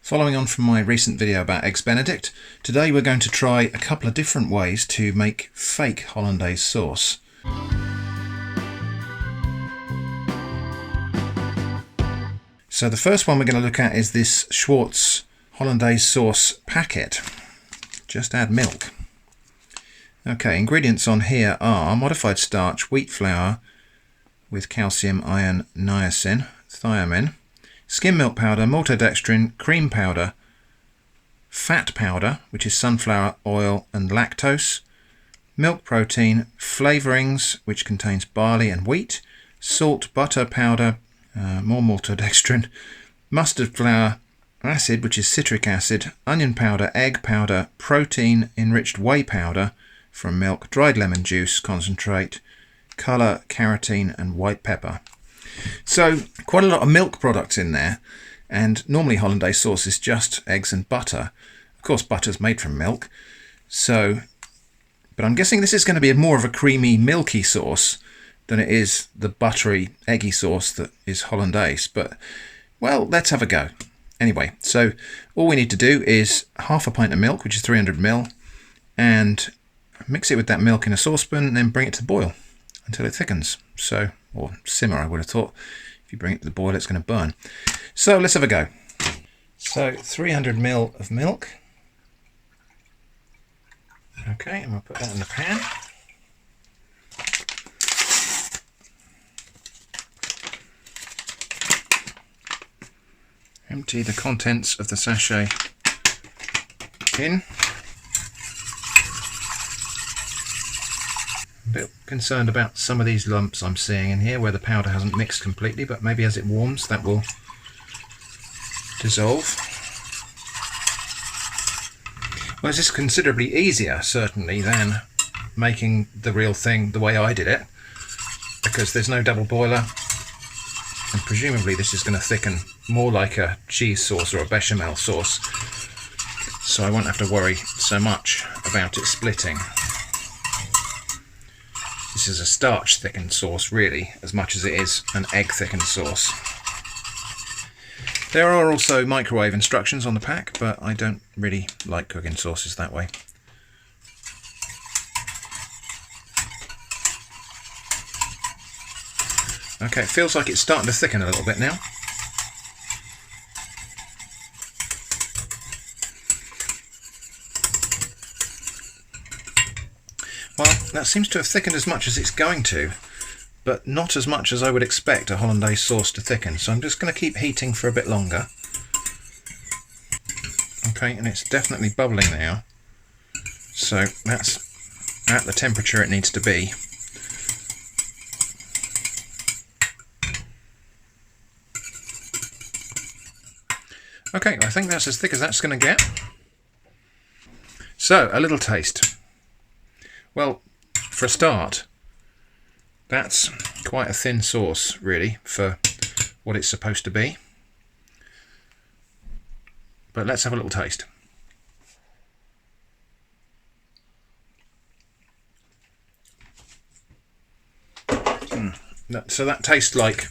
Following on from my recent video about eggs Benedict, today we're going to try a couple of different ways to make fake Hollandaise sauce. So the first one we're going to look at is this Schwarz Hollandaise sauce packet. Just add milk. Okay, ingredients on here are modified starch, wheat flour with calcium, iron, niacin, thiamine, skim milk powder, maltodextrin, cream powder, fat powder, which is sunflower oil and lactose, milk protein, flavourings, which contains barley and wheat, salt, butter powder, more maltodextrin, mustard flour, acid, which is citric acid, onion powder, egg powder, protein, enriched whey powder from milk, dried lemon juice, concentrate, colour, carotene and white pepper. So quite a lot of milk products in there, and normally Hollandaise sauce is just eggs and butter. Of course butter's made from milk, but I'm guessing this is going to be more of a creamy milky sauce than it is the buttery eggy sauce that is Hollandaise, but well, let's have a go. Anyway, so all we need to do is half a pint of milk, which is 300 ml, and mix it with that milk in a saucepan and then bring it to the boil until it thickens. So, or simmer, I would have thought. If you bring it to the boil, it's going to burn. So let's have a go. So 300 ml of milk. Okay, and we'll put that in the pan. Empty the contents of the sachet in. A bit concerned about some of these lumps I'm seeing in here where the powder hasn't mixed completely, but maybe as it warms that will dissolve. Well, this is considerably easier certainly than making the real thing the way I did it, because there's no double boiler, and presumably this is going to thicken more like a cheese sauce or a bechamel sauce, so I won't have to worry so much about it splitting. This is a starch thickened sauce really, as much as it is an egg thickened sauce. There are also microwave instructions on the pack, but I don't really like cooking sauces that way. Okay, it feels like it's starting to thicken a little bit now. Well, that seems to have thickened as much as it's going to, but not as much as I would expect a Hollandaise sauce to thicken, so I'm just going to keep heating for a bit longer. Okay, and it's definitely bubbling now, so that's at the temperature it needs to be. Okay, I think that's as thick as that's going to get. So, a little taste. Well, for a start, that's quite a thin sauce, really, for what it's supposed to be. But let's have a little taste. So that tastes like,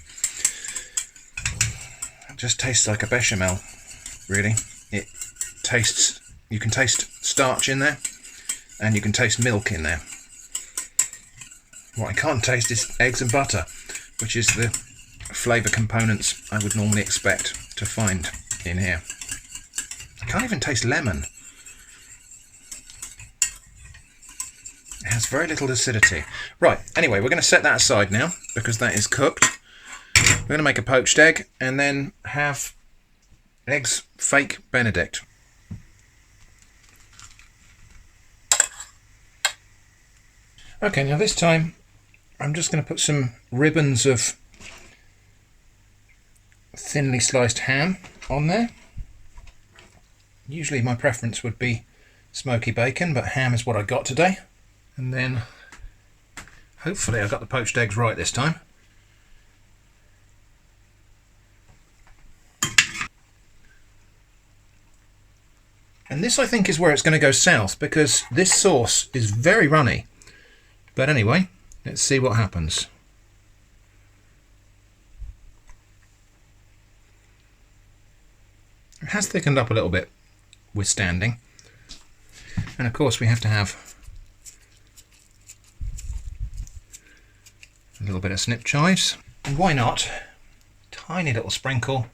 just tastes like a bechamel, really. It tastes, you can taste starch in there, and you can taste milk in there. What I can't taste is eggs and butter, which is the flavour components I would normally expect to find in here. I can't even taste lemon. It has very little acidity. Right, anyway, we're going to set that aside now, because that is cooked. We're going to make a poached egg, and then have eggs fake Benedict. Okay, now this time I'm just going to put some ribbons of thinly sliced ham on there. Usually my preference would be smoky bacon, but ham is what I got today. And then hopefully I got the poached eggs right this time. And this I think is where it's going to go south, because this sauce is very runny. But anyway, let's see what happens. It has thickened up a little bit with standing. And of course we have to have a little bit of snip chives. And why not? Tiny little sprinkle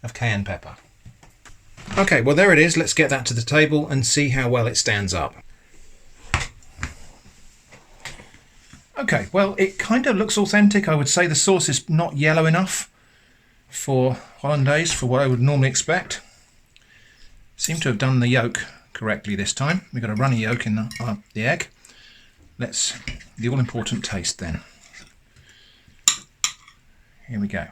of cayenne pepper. Okay, well there it is. Let's get that to the table and see how well it stands up. Okay, well it kind of looks authentic. I would say the sauce is not yellow enough for Hollandaise, for what I would normally expect. Seem to have done the yolk correctly this time. We've got a runny yolk in the egg. Let's, the all-important taste then. Here we go.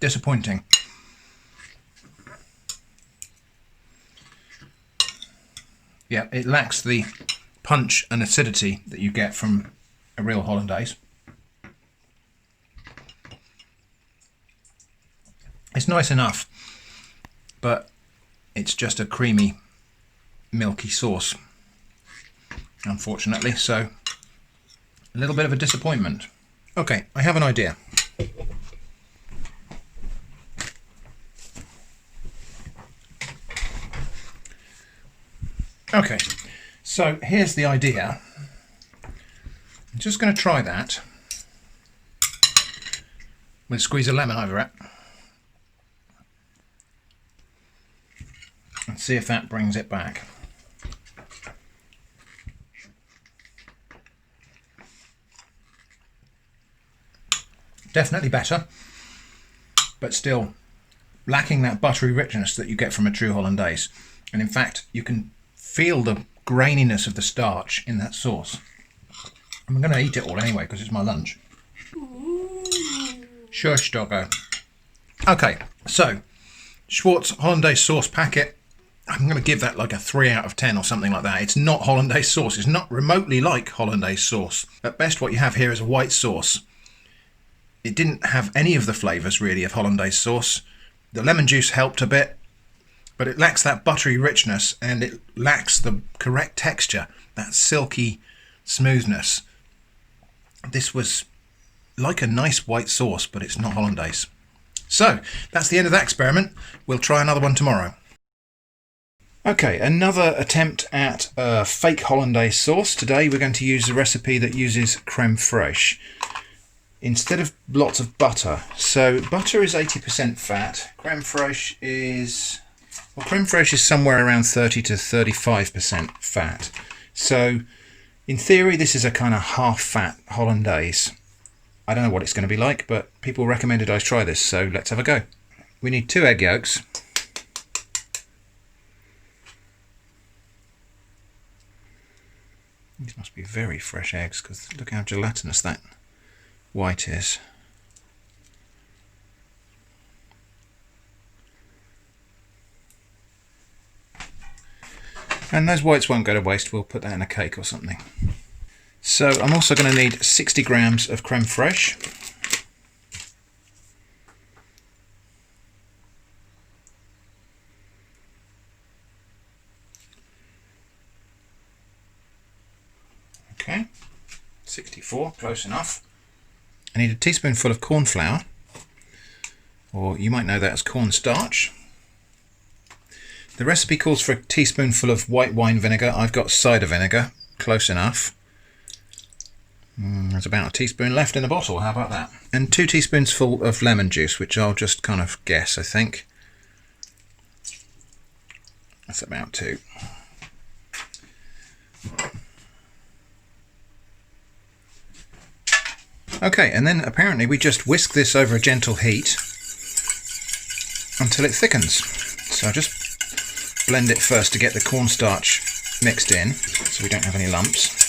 Disappointing. Yeah, it lacks the punch and acidity that you get from a real Hollandaise. It's nice enough, but it's just a creamy, milky sauce, unfortunately, so a little bit of a disappointment. Okay, I have an idea. Okay, so here's the idea. I'm just going to try that with a squeeze of lemon over it and see if that brings it back. Definitely better, but still lacking that buttery richness that you get from a true Hollandaise. And in fact, you can feel the graininess of the starch in that sauce. I'm going to eat it all anyway because it's my lunch. Shush, doggo. Okay, so Schwarz Hollandaise sauce packet. I'm going to give that like a 3 out of 10 or something like that. It's not Hollandaise sauce. It's not remotely like Hollandaise sauce. At best, what you have here is a white sauce. It didn't have any of the flavours really of Hollandaise sauce. The lemon juice helped a bit, but it lacks that buttery richness and it lacks the correct texture, that silky smoothness. This was like a nice white sauce, but it's not Hollandaise. So that's the end of that experiment. We'll try another one tomorrow. Okay, another attempt at a fake Hollandaise sauce. Today we're going to use a recipe that uses creme fraiche instead of lots of butter. So butter is 80% fat. Creme fraiche is, well, creme fraiche is somewhere around 30 to 35% fat. So in theory, this is a kind of half-fat Hollandaise. I don't know what it's going to be like, but people recommended I try this, so let's have a go. We need 2 egg yolks. These must be very fresh eggs, because look how gelatinous that white is. And those whites won't go to waste. We'll put that in a cake or something. So I'm also going to need 60 grams of creme fraiche. Okay, 64, close enough. I need a teaspoonful of corn flour, or you might know that as cornstarch. The recipe calls for a teaspoonful of white wine vinegar. I've got cider vinegar, close enough. There's about a teaspoon left in the bottle, how about that? And 2 teaspoonsful of lemon juice, which I'll just kind of guess, I think. That's about 2. Okay, and then apparently we just whisk this over a gentle heat until it thickens. So I just blend it first to get the cornstarch mixed in so we don't have any lumps.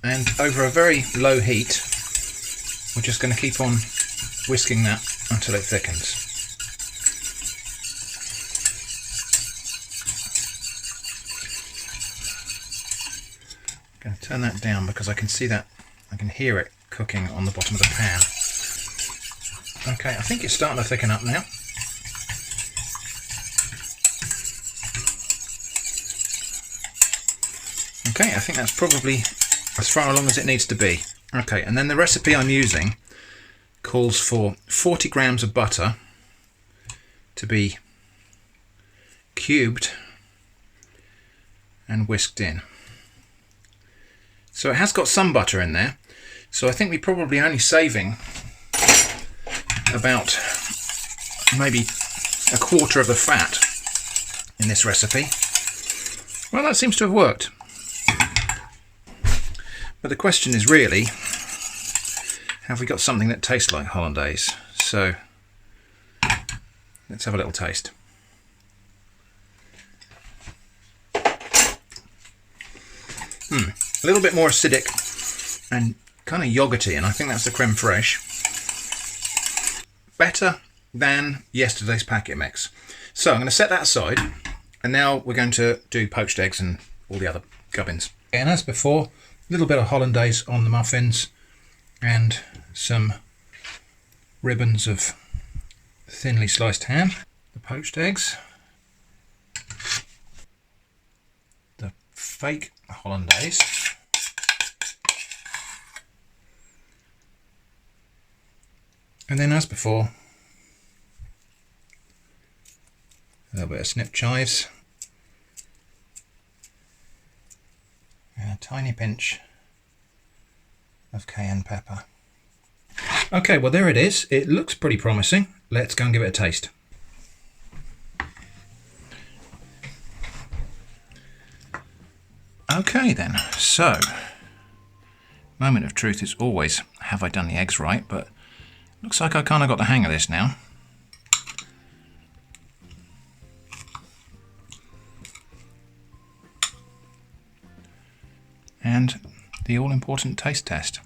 And over a very low heat, we're just going to keep on whisking that until it thickens. I'm going to turn that down because I can see that, I can hear it cooking on the bottom of the pan. Okay, I think it's starting to thicken up now. Okay, I think that's probably as far along as it needs to be. Okay, and then the recipe I'm using calls for 40 grams of butter to be cubed and whisked in. So it has got some butter in there, so I think we're probably only saving about maybe a quarter of the fat in this recipe. Well, that seems to have worked. But the question is really, have we got something that tastes like hollandaise? So let's have a little taste. A little bit more acidic and kind of yogurty, and I think that's the creme fraiche. Better than yesterday's packet mix. So I'm going to set that aside, and now we're going to do poached eggs and all the other gubbins. And as before, a little bit of hollandaise on the muffins and some ribbons of thinly sliced ham. The poached eggs, the fake hollandaise, and then as before, a little bit of snip chives and a tiny pinch of cayenne pepper. Okay, well there it is. It looks pretty promising. Let's go and give it a taste. Okay then, so moment of truth is always, have I done the eggs right? But looks like I kind of got the hang of this now. And the all-important taste test.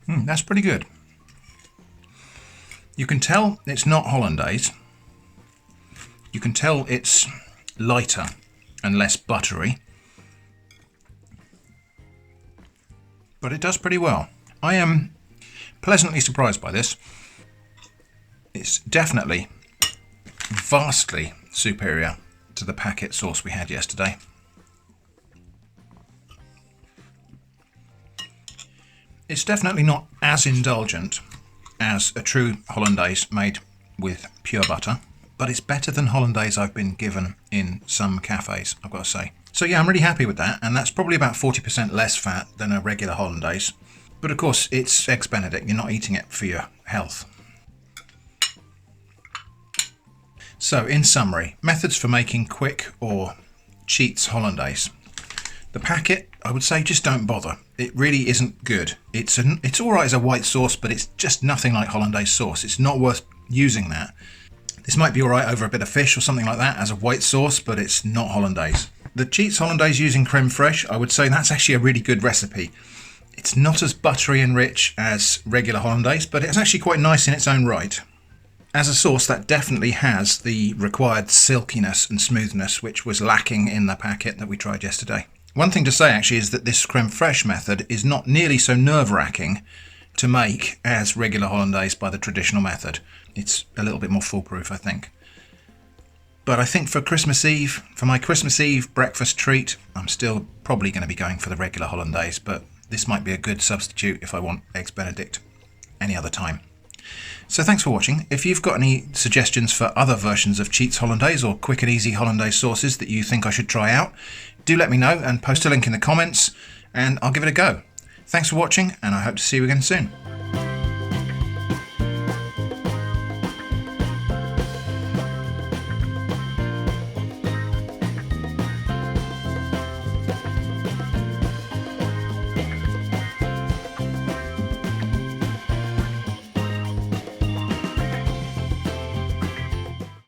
That's pretty good. You can tell it's not hollandaise. You can tell it's lighter and less buttery. But it does pretty well. I am pleasantly surprised by this. It's definitely vastly superior to the packet sauce we had yesterday. It's definitely not as indulgent as a true hollandaise made with pure butter, but it's better than hollandaise I've been given in some cafes, I've got to say. So yeah, I'm really happy with that, and that's probably about 40% less fat than a regular hollandaise. But of course, it's Eggs Benedict, you're not eating it for your health. So in summary, methods for making quick or cheats hollandaise. The packet, I would say just don't bother. It really isn't good. It's all right as a white sauce, but it's just nothing like hollandaise sauce. It's not worth using that. This might be all right over a bit of fish or something like that as a white sauce, but it's not hollandaise. The cheats hollandaise using creme fraiche, I would say that's actually a really good recipe. It's not as buttery and rich as regular hollandaise, but it's actually quite nice in its own right. As a sauce, that definitely has the required silkiness and smoothness which was lacking in the packet that we tried yesterday. One thing to say actually is that this creme fraiche method is not nearly so nerve-wracking to make as regular hollandaise by the traditional method. It's a little bit more foolproof, I think. But I think for Christmas Eve, for my Christmas Eve breakfast treat, I'm still probably going to be going for the regular hollandaise, but this might be a good substitute if I want Eggs Benedict any other time. So thanks for watching. If you've got any suggestions for other versions of Cheats Hollandaise or quick and easy hollandaise sauces that you think I should try out, do let me know and post a link in the comments and I'll give it a go. Thanks for watching and I hope to see you again soon.